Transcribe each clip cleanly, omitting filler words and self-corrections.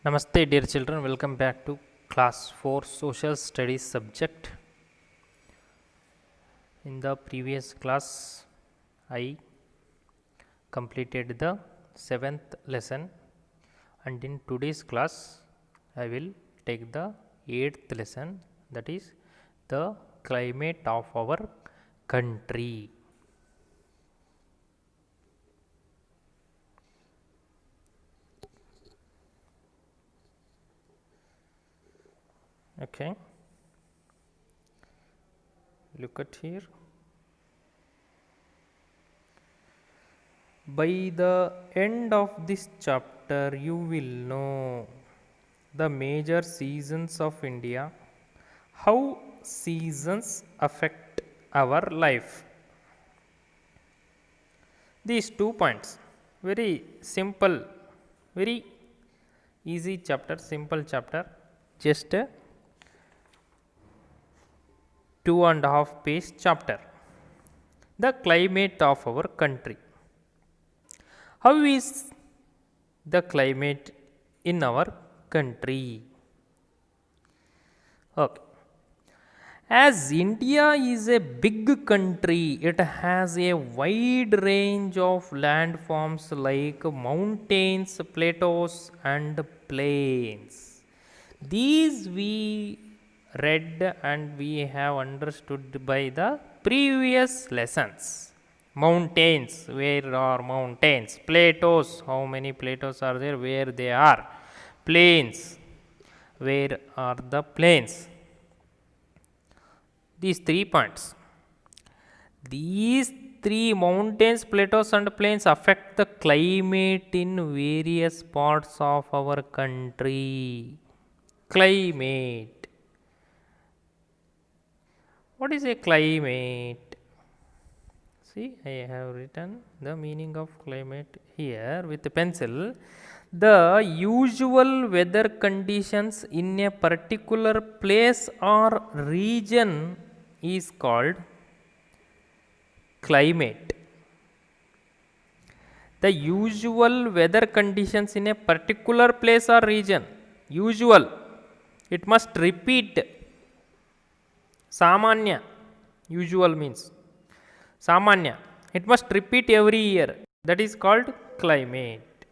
Namaste, dear children. Welcome back to class 4 social studies subject. In the previous class, I completed the 7th lesson, and in today's class, I will take the 8th lesson, that is the climate of our country. Okay, look at here. By the end of this chapter, you will know the major seasons of India, how seasons affect our life. These 2 points, very simple, very easy chapter, simple chapter, just a 2.5 page chapter. The climate of our country. How is the climate in our country? Okay. As India is a big country, it has a wide range of landforms like mountains, plateaus, and plains. These we read and we have understood by the previous lessons. Mountains, where are mountains? Plateaus, how many plateaus are there? Where they are? Plains, where are the plains? These 3 points. These three mountains, plateaus, and plains affect the climate in various parts of our country. Climate. What is a climate? See, I have written the meaning of climate here with a pencil. The usual weather conditions in a particular place or region is called climate. The usual weather conditions in a particular place or region. Usual. It must repeat. Samanya. Usual means Samanya. It must repeat every year. That is called climate.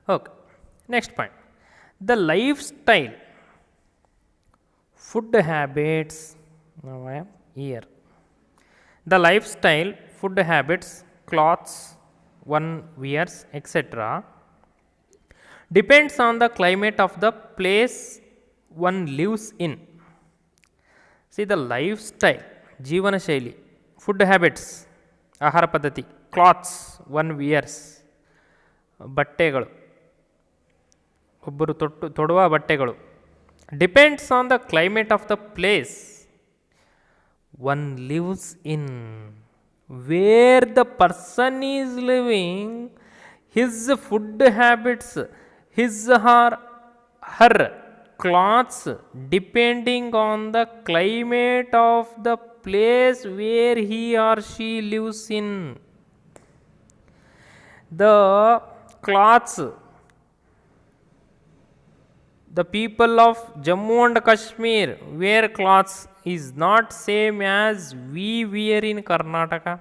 Okay. Next point. The lifestyle, food habits. Now I am here. The lifestyle, food habits, clothes one wears, etc., depends on the climate of the place one lives in. See, the lifestyle, ಜೀವನ ಶೈಲಿ, food habits, ಆಹಾರ ಪದ್ಧತಿ, cloths one wears, ಬಟ್ಟೆಗಳು, ಒಬ್ಬರು ತೊಡುವ ಬಟ್ಟೆಗಳು, depends on the climate of the place one lives in. Where the person is living, his food habits, his or her clothes depending on the climate of the place where he or she lives in. The clothes, the people of Jammu and Kashmir wear clothes is not same as we wear in Karnataka.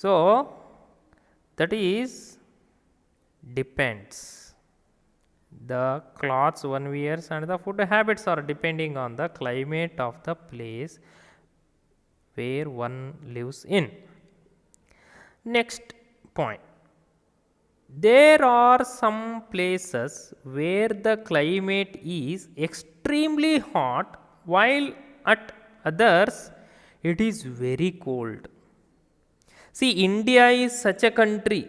So that is depends. The clothes one wears and the food habits are depending on the climate of the place where one lives in. Next point. There are some places where the climate is extremely hot, while at others it is very cold. See, India is such a country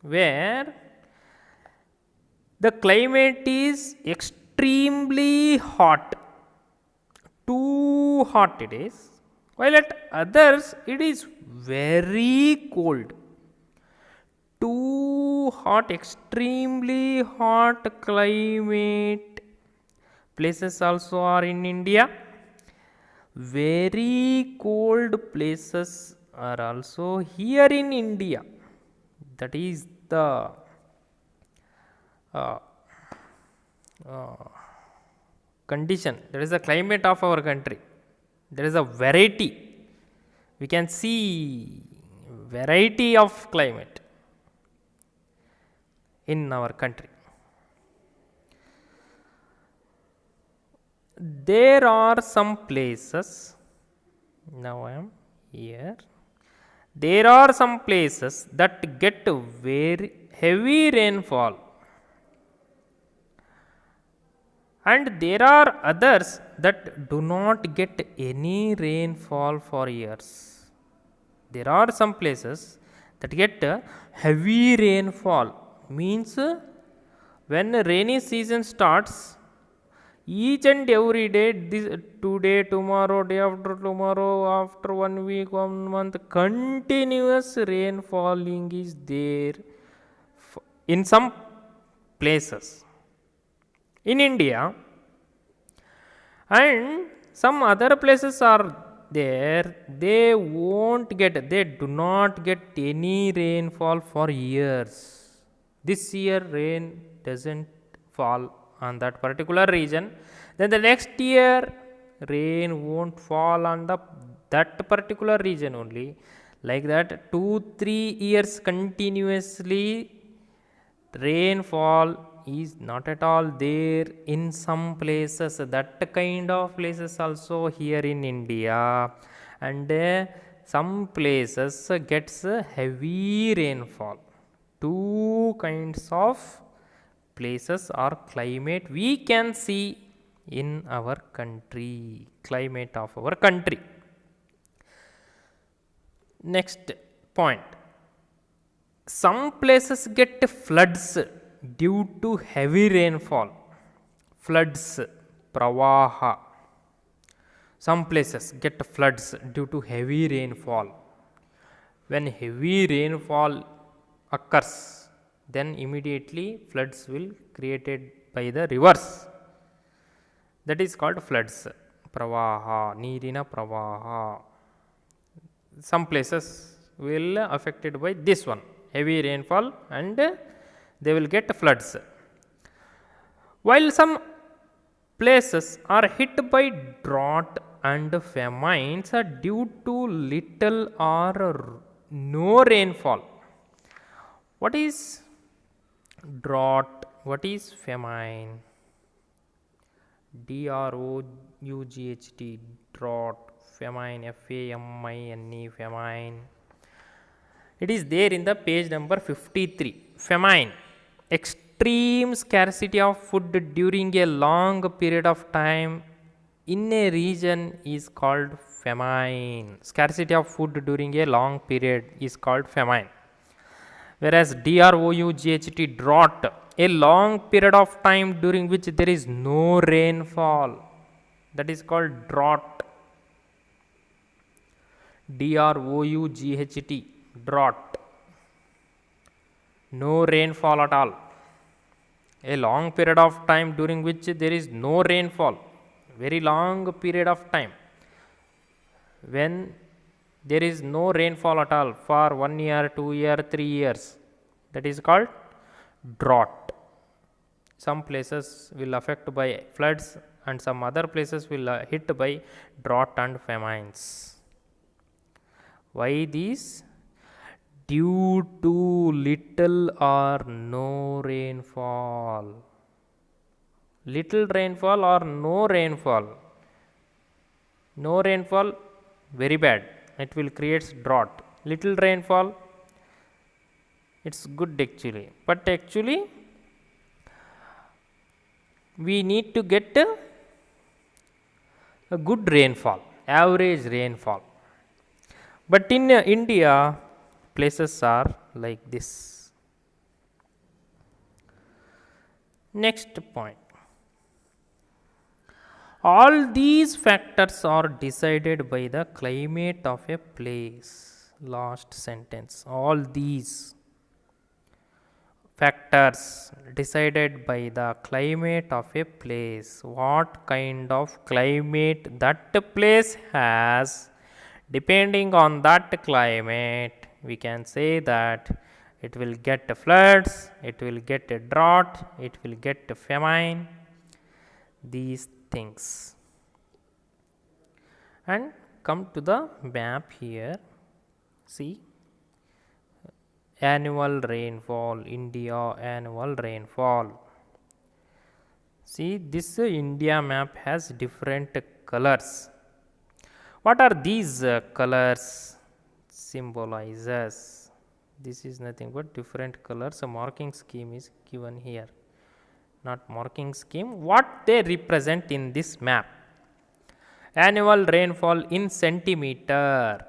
where the climate is extremely hot, too hot it is, while at others it is very cold. Too hot, extremely hot climate places also are in India, very cold places are also here in India. That is the uh, uh, condition. That is the climate of our country. There is a variety. We can see variety of climate in our country. There are some places, now I am here. There are some places that get very heavy rainfall, and there are others that do not get any rainfall for years. There are some places that get heavy rainfall, means when rainy season starts, each and every day, this today, tomorrow, day after tomorrow, after 1 week, 1 month, continuous rain falling is there in some places in India, and some other places are there. They won't get, they do not get any rainfall for years. This year rain doesn't fall on that particular region, then the next year rain won't fall on that particular region only. Like that, 2-3 years continuously rainfall is not at all there in some places. That kind of places also here in India, and some places gets heavy rainfall. Two kinds of places or climate we can see in our country, climate of our country. Next point, some places get floods due to heavy rainfall. Floods, pravaha. Some places get floods due to heavy rainfall. When heavy rainfall occurs, then immediately floods will created by the rivers. That is called floods. Pravaha, neerina pravaha. Some places will affected by this one, heavy rainfall, and they will get floods. While some places are hit by drought and famines due to little or no rainfall. What is drought? What is famine? DROUGHT, drought, famine, FAMINE, famine. It is there in the page number 53. Famine, extreme scarcity of food during a long period of time in a region is called famine. Scarcity of food during a long period is called famine. Whereas DROUGHT, drought, a long period of time during which there is no rainfall, that is called drought. DROUGHT, drought, no rainfall at all. A long period of time during which there is no rainfall, very long period of time, when there is no rainfall at all for 1 year, 2 year, 3 years, that is called drought. Some places will affect by floods and some other places will hit by drought and famines. Why these? Due to little or no rainfall. Little rainfall or no rainfall. No rainfall, very bad, it will create drought. Little rainfall, it's good actually, but actually we need to get a good rainfall, average rainfall. But in India, places are like this. Next point, all these factors are decided by the climate of a place. Last sentence, all these factors decided by the climate of a place. What kind of climate that place has, depending on that climate, we can say that it will get floods, it will get a drought, it will get a famine, these things. And come to the map here. See, annual rainfall, India annual rainfall. See, this India map has different colors. What are these colors symbolizes? This is nothing but different colors. A marking scheme is given here. Not marking scheme, what they represent in this map. Annual rainfall in centimeter.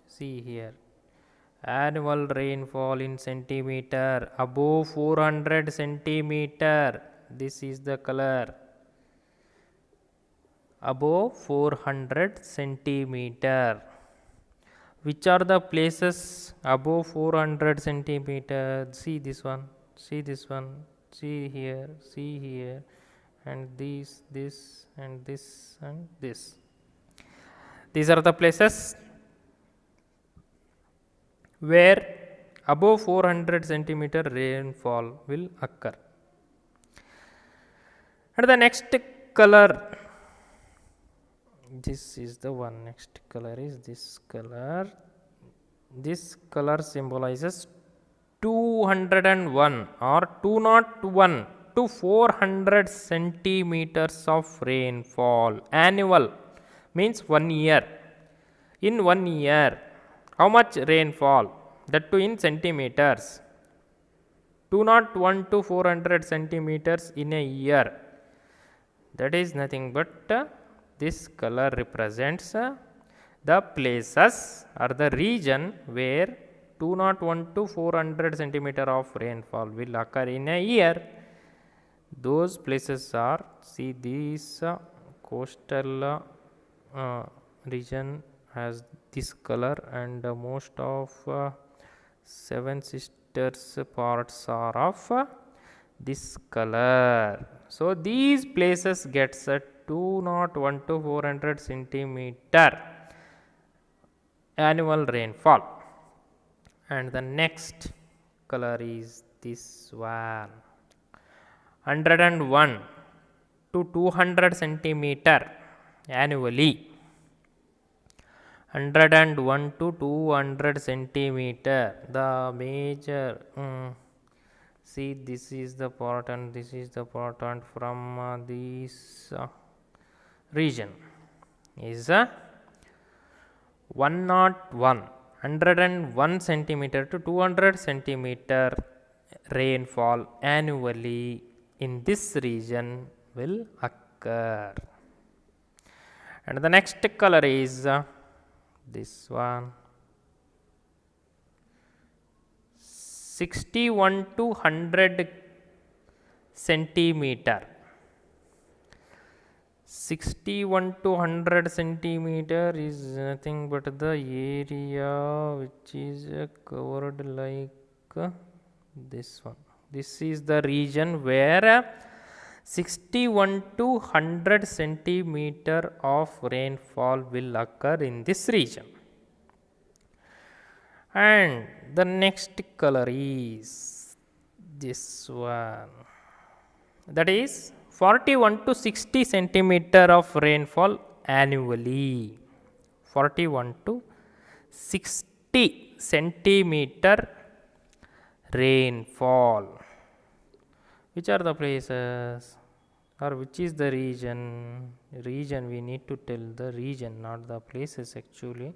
See here, annual rainfall in centimeter, above 400 centimeter, this is the color, above 400 centimeter. Which are the places above 400 centimeter? See this one, see this one, see here, and this and this and this. These are the places where above 400 centimeter rainfall will occur. And the next color, this is the one, next color is this color. This color symbolizes 201 or 201 to 400 centimeters of rainfall. Annual means 1 year. In 1 year, how much rainfall? That too in centimeters. 201 to 400 centimeters in a year. That is nothing but this color represents the places or the region where 201 to 400 centimeter of rainfall will occur in a year. Those places are, see, this coastal region has this color, and most of Seven Sisters parts are of this color. So these places gets a 201 to 400 centimeter annual rainfall. And the next color is this one, 101 to 200 centimeter annually. 101 to 200 centimeter, the major, see, this is the part and this is the part, and from this region is 101 centimeter to 200 centimeter rainfall annually in this region will occur. And the next color is this one, 61 to 100 centimeter. 61 to 100 centimeter is nothing but the area which is covered like this one. This is the region where 61 to 100 centimeter of rainfall will occur in this region. And the next color is this one, that is 41 to 60 centimeter of rainfall annually. 41 to 60 centimeter rainfall. Which are the places, or which is the region? Region, we need to tell the region, not the places actually.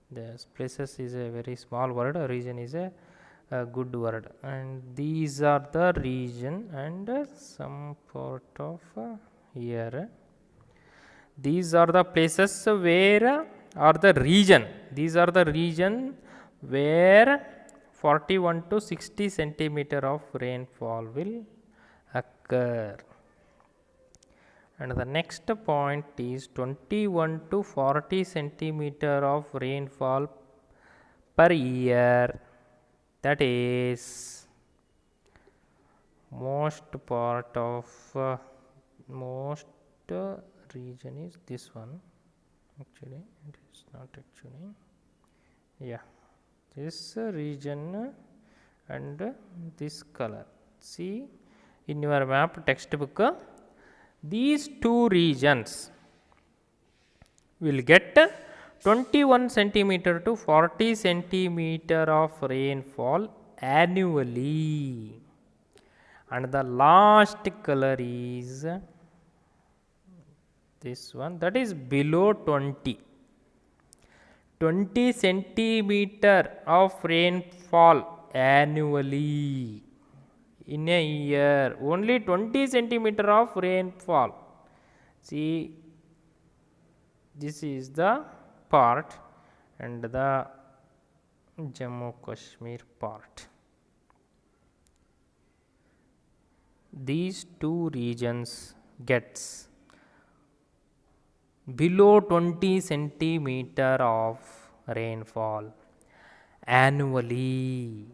The places is a very small word, region is a good word, and these are the region, and some part of here. These are the places where, or the region, these are the region where 41 to 60 centimeter of rainfall will occur. And the next point is 21 to 40 centimeter of rainfall per year. that is most part of most region is this one. Actually it is not actually, yeah, this region and this color. See in your map textbook, these two regions will get 21 centimeter to 40 centimeter of rainfall annually, and the last color is this one, that is below 20 centimeter of rainfall annually in a year, only 20 centimeter of rainfall. See, this is the part and the Jammu Kashmir part. These two regions gets below 20 centimeter of rainfall annually.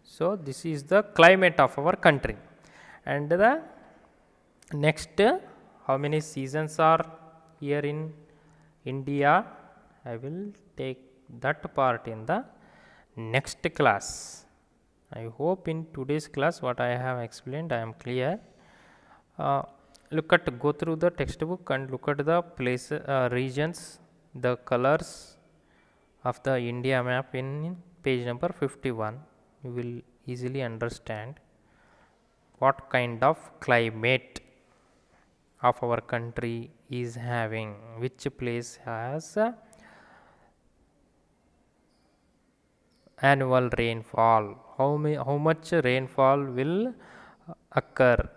So this is the climate of our country. And the next, how many seasons are here in India? I will take that part in the next class. I hope in today's class what I have explained I am clear. Go through the textbook and look at the place regions, the colors of the India map in page number 51. You will easily understand what kind of climate of our country is having, which place has annual rainfall, how much rainfall will occur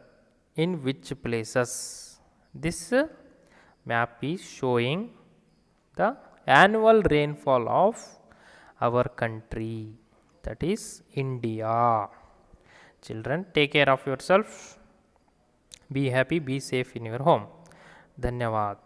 in which places. This map is showing the annual rainfall of our country, that is India. Children, take care of yourself. Be happy, be safe in your home. Dhanyavad.